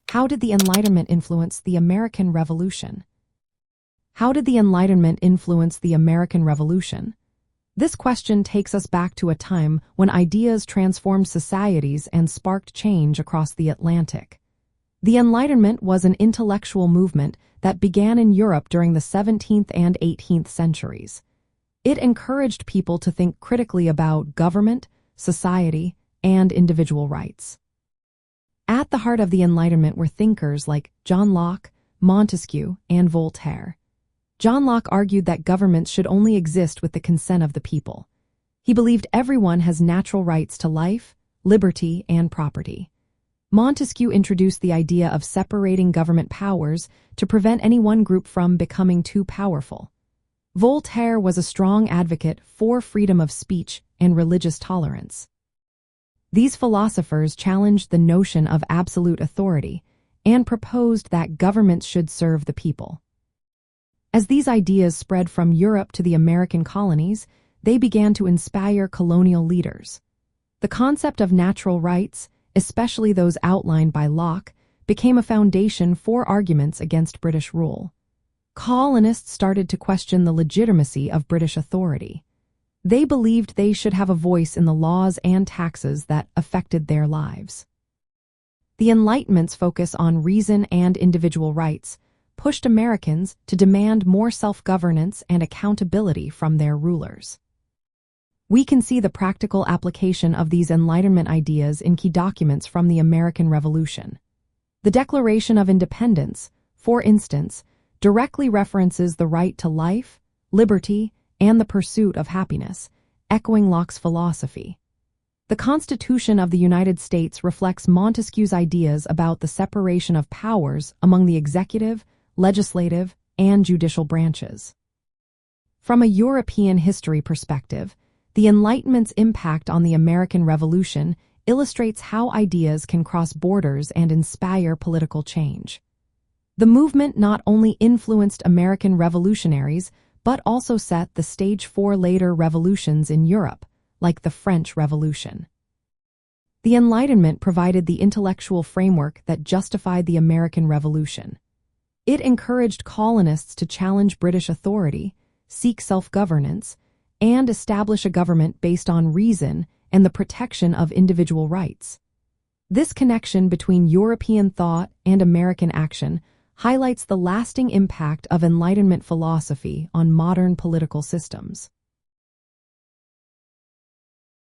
How did the Enlightenment influence the American Revolution? How did the Enlightenment influence the American Revolution? This question takes us back to a time when ideas transformed societies and sparked change across the Atlantic. The Enlightenment was an intellectual movement that began in Europe during the 17th and 18th centuries. It encouraged people to think critically about government, society, and individual rights. At the heart of the Enlightenment were thinkers like John Locke, Montesquieu, and Voltaire. John Locke argued that governments should only exist with the consent of the people. He believed everyone has natural rights to life, liberty, and property. Montesquieu introduced the idea of separating government powers to prevent any one group from becoming too powerful. Voltaire was a strong advocate for freedom of speech and religious tolerance. These philosophers challenged the notion of absolute authority and proposed that governments should serve the people. As these ideas spread from Europe to the American colonies, they began to inspire colonial leaders. The concept of natural rights, especially those outlined by Locke, became a foundation for arguments against British rule. Colonists started to question the legitimacy of British authority. They believed they should have a voice in the laws and taxes that affected their lives. The Enlightenment's focus on reason and individual rights pushed Americans to demand more self-governance and accountability from their rulers. We can see the practical application of these Enlightenment ideas in key documents from the American Revolution. The Declaration of Independence, for instance, directly references the right to life, liberty, and the pursuit of happiness, echoing Locke's philosophy. The Constitution of the United States reflects Montesquieu's ideas about the separation of powers among the executive, legislative, and judicial branches. From a European history perspective, the Enlightenment's impact on the American Revolution illustrates how ideas can cross borders and inspire political change. The movement not only influenced American revolutionaries, but also set the stage for later revolutions in Europe, like the French Revolution. The Enlightenment provided the intellectual framework that justified the American Revolution. It encouraged colonists to challenge British authority, seek self-governance, and establish a government based on reason and the protection of individual rights. This connection between European thought and American action highlights the lasting impact of Enlightenment philosophy on modern political systems.